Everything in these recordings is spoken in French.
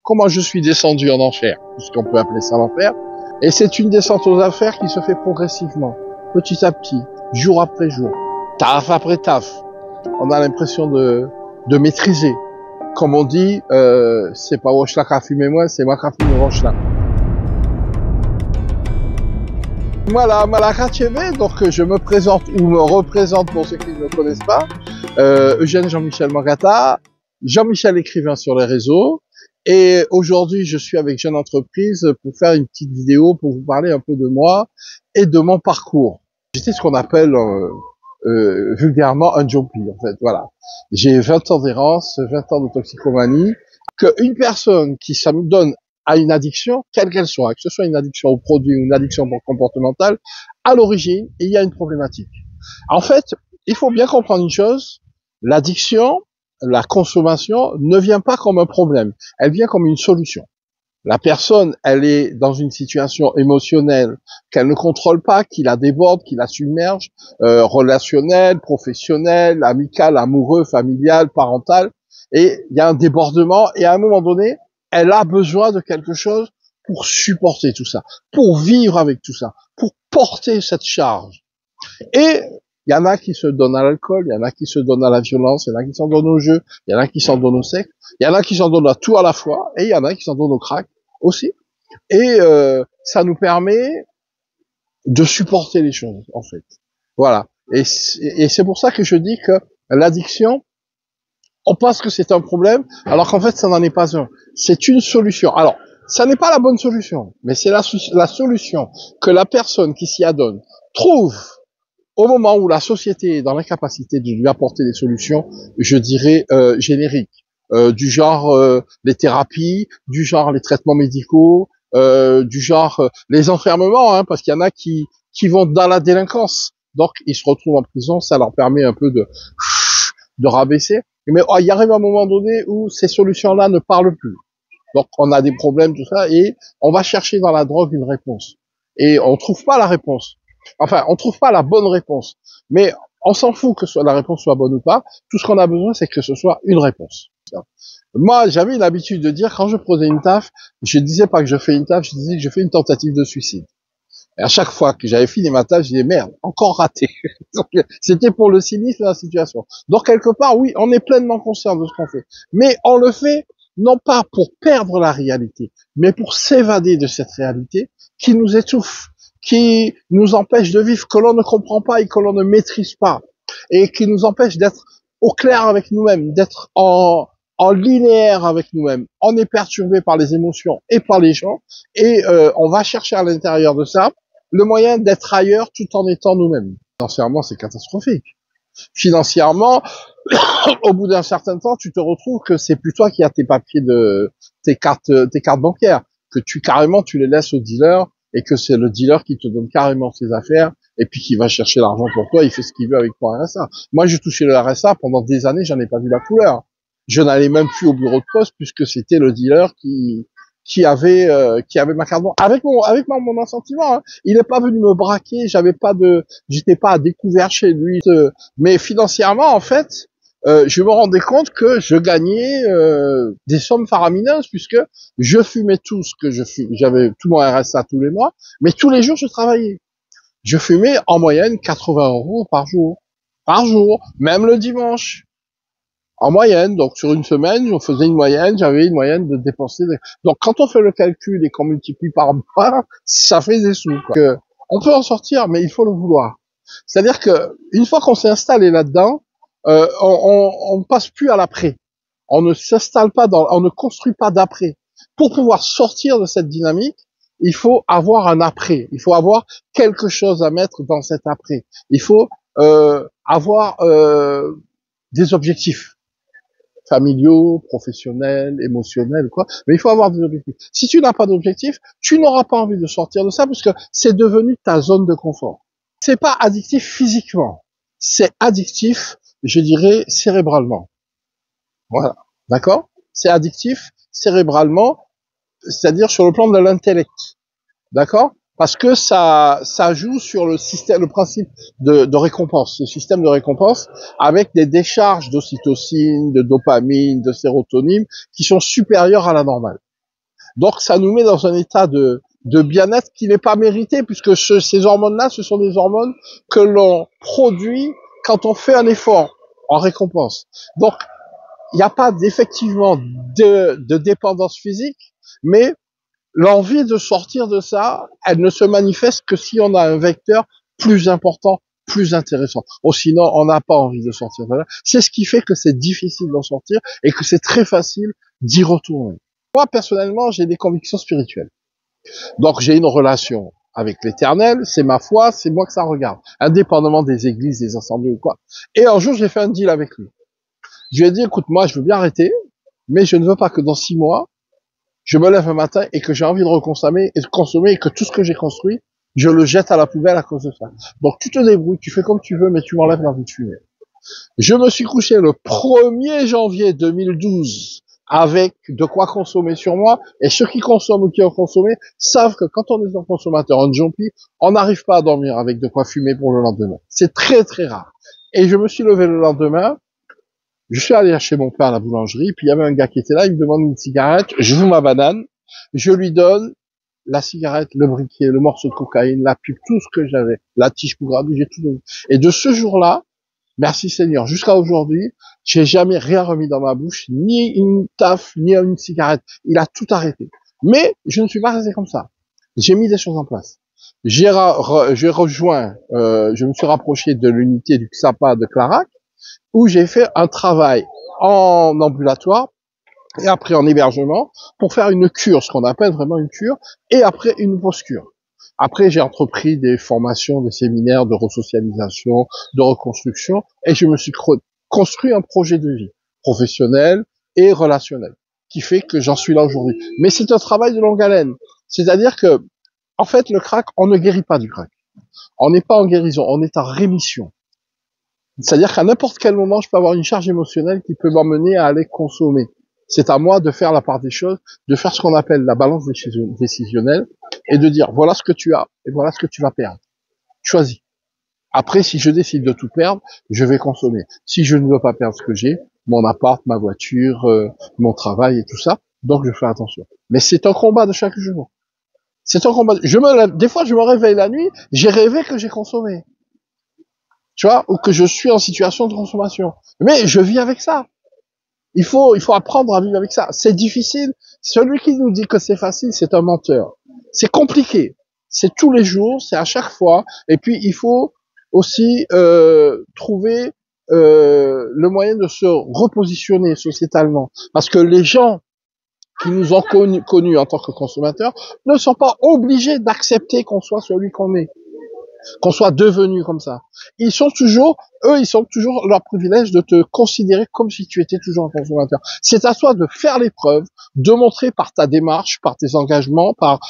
comment je suis descendu en enfer, puisqu'on peut appeler ça l'enfer. Et c'est une descente aux enfers qui se fait progressivement, petit à petit, jour après jour, taf après taf. On a l'impression de maîtriser. Comme on dit, c'est pas Woshla qui a fumé moi, c'est moi qui a fumé Woshla. Voilà, Malaka TV, donc je me présente ou me représente pour ceux qui ne me connaissent pas. Eugène Jean-Michel Mangata, Jean-Michel écrivain sur les réseaux. Et aujourd'hui, je suis avec Jeune Entreprise pour faire une petite vidéo pour vous parler un peu de moi et de mon parcours. J'étais ce qu'on appelle vulgairement un junkie, en fait, voilà. J'ai 20 ans d'errance, 20 ans de toxicomanie. Qu'une personne qui s'adonne à une addiction, quelle qu'elle soit, que ce soit une addiction au produit ou une addiction comportementale, à l'origine, il y a une problématique. En fait, il faut bien comprendre une chose, l'addiction, la consommation ne vient pas comme un problème, elle vient comme une solution. La personne, elle est dans une situation émotionnelle qu'elle ne contrôle pas, qui la déborde, qui la submerge, relationnelle, professionnelle, amicale, amoureux, familiale, parentale, et il y a un débordement, et à un moment donné, elle a besoin de quelque chose pour supporter tout ça, pour vivre avec tout ça, pour porter cette charge. Et il y en a qui se donnent à l'alcool, il y en a qui se donnent à la violence, il y en a qui s'en donnent au jeu, il y en a qui s'en donnent au sexe, il y en a qui s'en donnent à tout à la fois, et il y en a qui s'en donnent au crack aussi. Et ça nous permet de supporter les choses, en fait. Voilà. Et c'est pour ça que je dis que l'addiction, on pense que c'est un problème, alors qu'en fait, ça n'en est pas un. C'est une solution. Alors, ça n'est pas la bonne solution, mais c'est la solution que la personne qui s'y adonne trouve au moment où la société est dans l'incapacité de lui apporter des solutions, je dirais, génériques, du genre les thérapies, du genre les traitements médicaux, du genre les enfermements, hein, parce qu'il y en a qui vont dans la délinquance. Donc, ils se retrouvent en prison, ça leur permet un peu de rabaisser. Mais il arrive un moment donné où ces solutions-là ne parlent plus. Donc, on a des problèmes, tout ça, et on va chercher dans la drogue une réponse. Et on trouve pas la réponse. Enfin, on trouve pas la bonne réponse. Mais on s'en fout que la réponse soit bonne ou pas. Tout ce qu'on a besoin, c'est que ce soit une réponse. Moi, j'avais l'habitude de dire, quand je prenais une taf, je disais pas que je fais une taf, je disais que je fais une tentative de suicide. Et à chaque fois que j'avais fini ma tâche, je disais merde, encore raté. C'était pour le cynisme de la situation. Donc quelque part, oui, on est pleinement conscient de ce qu'on fait, mais on le fait non pas pour perdre la réalité, mais pour s'évader de cette réalité qui nous étouffe, qui nous empêche de vivre, que l'on ne comprend pas et que l'on ne maîtrise pas, et qui nous empêche d'être au clair avec nous-mêmes, d'être en linéaire avec nous-mêmes. On est perturbé par les émotions et par les gens, et on va chercher à l'intérieur de ça le moyen d'être ailleurs tout en étant nous-mêmes. Financièrement, c'est catastrophique. Financièrement, au bout d'un certain temps, tu te retrouves que c'est plus toi qui as tes papiers tes cartes bancaires, que tu les laisses au dealer, et que c'est le dealer qui te donne carrément ses affaires, et puis qui va chercher l'argent pour toi, il fait ce qu'il veut avec ton RSA. Moi, j'ai touché le RSA pendant des années, j'en ai pas vu la couleur. Je n'allais même plus au bureau de poste puisque c'était le dealer qui avait ma carte avec mon assentiment, hein. Il n'est pas venu me braquer, j'étais pas à découvert chez lui, mais financièrement en fait, je me rendais compte que je gagnais des sommes faramineuses puisque je fumais tout ce que je fumais, j'avais tout mon RSA tous les mois, mais tous les jours je travaillais. Je fumais en moyenne 80 € par jour, même le dimanche. En moyenne, donc sur une semaine, j'avais une moyenne de dépenser. Donc quand on fait le calcul et qu'on multiplie par mois, ça fait des sous, quoi. On peut en sortir, mais il faut le vouloir. C'est-à-dire que une fois qu'on s'est installé là-dedans, on passe plus à l'après. On ne s'installe pas on ne construit pas d'après. Pour pouvoir sortir de cette dynamique, il faut avoir un après. Il faut avoir quelque chose à mettre dans cet après. Il faut avoir des objectifs familiaux, professionnels, émotionnels, quoi. Mais il faut avoir des objectifs. Si tu n'as pas d'objectif, tu n'auras pas envie de sortir de ça parce que c'est devenu ta zone de confort. C'est pas addictif physiquement. C'est addictif, je dirais, cérébralement. Voilà. D'accord? C'est addictif cérébralement, c'est-à-dire sur le plan de l'intellect. D'accord? Parce que ça joue sur le principe de récompense, le système de récompense, avec des décharges d'ocytocine, de dopamine, de sérotonine, qui sont supérieures à la normale. Donc ça nous met dans un état de bien-être qui n'est pas mérité, puisque ces hormones-là, ce sont des hormones que l'on produit quand on fait un effort en récompense. Donc il n'y a pas effectivement de dépendance physique, mais l'envie de sortir de ça, elle ne se manifeste que si on a un vecteur plus important, plus intéressant. Ou sinon, on n'a pas envie de sortir de là. C'est ce qui fait que c'est difficile d'en sortir et que c'est très facile d'y retourner. Moi, personnellement, j'ai des convictions spirituelles. Donc, j'ai une relation avec l'Éternel, c'est ma foi, c'est moi que ça regarde, indépendamment des églises, des assemblées ou quoi. Et un jour, j'ai fait un deal avec lui. Je lui ai dit, écoute, moi, je veux bien arrêter, mais je ne veux pas que dans 6 mois, je me lève un matin et que j'ai envie de reconsommer et que tout ce que j'ai construit, je le jette à la poubelle à cause de ça. Donc tu te débrouilles, tu fais comme tu veux, mais tu m'enlèves l'envie de fumer. Je me suis couché le 1er janvier 2012 avec de quoi consommer sur moi, et ceux qui consomment ou qui ont consommé savent que quand on est un consommateur, un jumpy, on n'arrive pas à dormir avec de quoi fumer pour le lendemain. C'est très très rare. Et je me suis levé le lendemain, je suis allé chez mon père à la boulangerie, puis il y avait un gars qui était là, il me demande une cigarette, je vous ma banane, je lui donne la cigarette, le briquet, le morceau de cocaïne, la pipe, tout ce que j'avais, la tige pour gratter, j'ai tout donné. Et de ce jour-là, merci Seigneur, jusqu'à aujourd'hui, j'ai jamais rien remis dans ma bouche, ni une taf, ni une cigarette. Il a tout arrêté. Mais je ne suis pas resté comme ça. J'ai mis des choses en place. J'ai rejoint, je me suis rapproché de l'unité du XAPA de Clarac, où j'ai fait un travail en ambulatoire et après en hébergement pour faire une cure, ce qu'on appelle vraiment une cure, et après une post-cure. Après, j'ai entrepris des formations, des séminaires de resocialisation, de reconstruction, et je me suis construit un projet de vie professionnel et relationnel, qui fait que j'en suis là aujourd'hui. Mais c'est un travail de longue haleine. C'est-à-dire que, en fait, le crack, on ne guérit pas du crack. On n'est pas en guérison, on est en rémission. C'est-à-dire qu'à n'importe quel moment, je peux avoir une charge émotionnelle qui peut m'emmener à aller consommer. C'est à moi de faire la part des choses, de faire ce qu'on appelle la balance décisionnelle et de dire voilà ce que tu as et voilà ce que tu vas perdre. Choisis. Après, si je décide de tout perdre, je vais consommer. Si je ne veux pas perdre ce que j'ai, mon appart, ma voiture, mon travail et tout ça, donc je fais attention. Mais c'est un combat de chaque jour. C'est un combat. Des fois, je me réveille la nuit, j'ai rêvé que j'ai consommé. Tu vois, ou que je suis en situation de consommation. Mais je vis avec ça. Il faut apprendre à vivre avec ça. C'est difficile. Celui qui nous dit que c'est facile, c'est un menteur. C'est compliqué. C'est tous les jours, c'est à chaque fois. Et puis, il faut aussi trouver le moyen de se repositionner sociétalement. Parce que les gens qui nous ont connus en tant que consommateurs ne sont pas obligés d'accepter qu'on soit celui qu'on est, qu'on soit devenu comme ça. Ils sont toujours leur privilège de te considérer comme si tu étais toujours un consommateur. C'est à toi de faire les preuves, de montrer par ta démarche, par tes engagements, par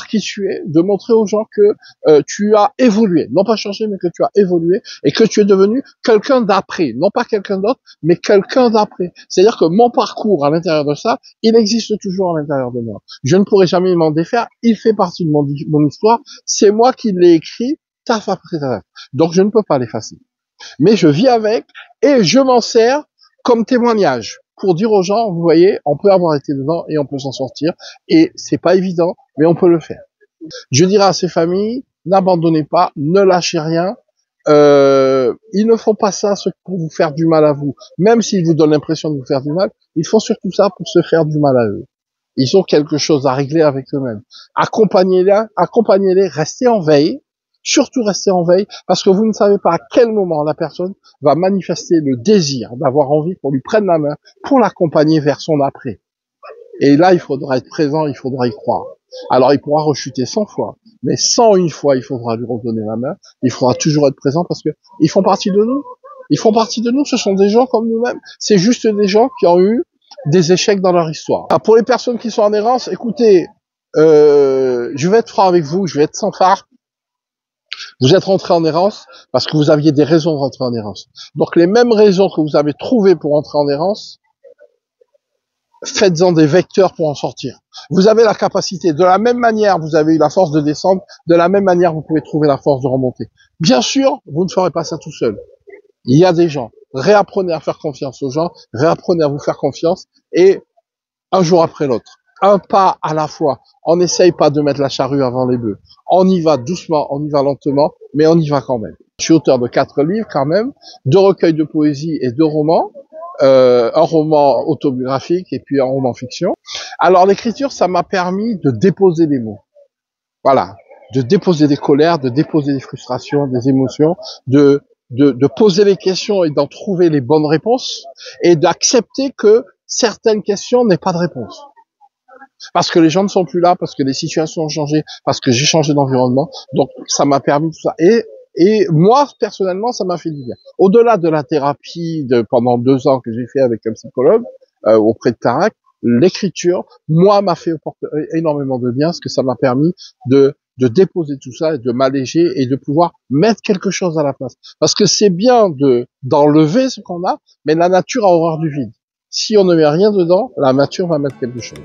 qui tu es, de montrer aux gens que tu as évolué, non pas changé, mais que tu as évolué et que tu es devenu quelqu'un d'après, non pas quelqu'un d'autre, mais quelqu'un d'après. C'est-à-dire que mon parcours à l'intérieur de ça, il existe toujours à l'intérieur de moi. Je ne pourrai jamais m'en défaire, il fait partie de mon histoire, c'est moi qui l'ai écrit, taf après taf. Donc je ne peux pas l'effacer. Mais je vis avec et je m'en sers comme témoignage pour dire aux gens, vous voyez, on peut avoir été dedans et on peut s'en sortir. Et c'est pas évident, mais on peut le faire. Je dirais à ces familles, n'abandonnez pas, ne lâchez rien. Ils ne font pas ça pour vous faire du mal à vous. Même s'ils vous donnent l'impression de vous faire du mal, ils font surtout ça pour se faire du mal à eux. Ils ont quelque chose à régler avec eux-mêmes. Accompagnez-les, restez en veille. Surtout restez en veille, parce que vous ne savez pas à quel moment la personne va manifester le désir d'avoir envie qu'on lui prenne la main pour l'accompagner vers son après. Et là, il faudra être présent, il faudra y croire. Alors, il pourra rechuter 100 fois, mais 101 fois, il faudra lui redonner la main. Il faudra toujours être présent parce que ils font partie de nous. Ils font partie de nous, ce sont des gens comme nous-mêmes. C'est juste des gens qui ont eu des échecs dans leur histoire. Alors, pour les personnes qui sont en errance, écoutez, je vais être franc avec vous, je vais être sans phare. Vous êtes rentré en errance parce que vous aviez des raisons de rentrer en errance. Donc les mêmes raisons que vous avez trouvées pour rentrer en errance, faites-en des vecteurs pour en sortir. Vous avez la capacité, de la même manière vous avez eu la force de descendre, de la même manière vous pouvez trouver la force de remonter. Bien sûr, vous ne ferez pas ça tout seul. Il y a des gens. Réapprenez à faire confiance aux gens, réapprenez à vous faire confiance et un jour après l'autre. un pas à la fois. On n'essaye pas de mettre la charrue avant les bœufs. On y va doucement, on y va lentement, mais on y va quand même. Je suis auteur de 4 livres quand même, 2 recueils de poésie et 2 romans, un roman autobiographique et puis un roman fiction. Alors l'écriture, ça m'a permis de déposer des mots. Voilà, de déposer des colères, de déposer des frustrations, des émotions, de poser les questions et d'en trouver les bonnes réponses et d'accepter que certaines questions n'aient pas de réponse. Parce que les gens ne sont plus là, parce que les situations ont changé, parce que j'ai changé d'environnement. Donc, ça m'a permis tout ça. Et moi, personnellement, ça m'a fait du bien. Au-delà de la thérapie pendant 2 ans que j'ai fait avec un psychologue auprès de Tarac, l'écriture, moi, m'a fait énormément de bien, parce que ça m'a permis de déposer tout ça, et de m'alléger et de pouvoir mettre quelque chose à la place. Parce que c'est bien d'enlever ce qu'on a, mais la nature a horreur du vide. Si on ne met rien dedans, la nature va mettre quelque chose.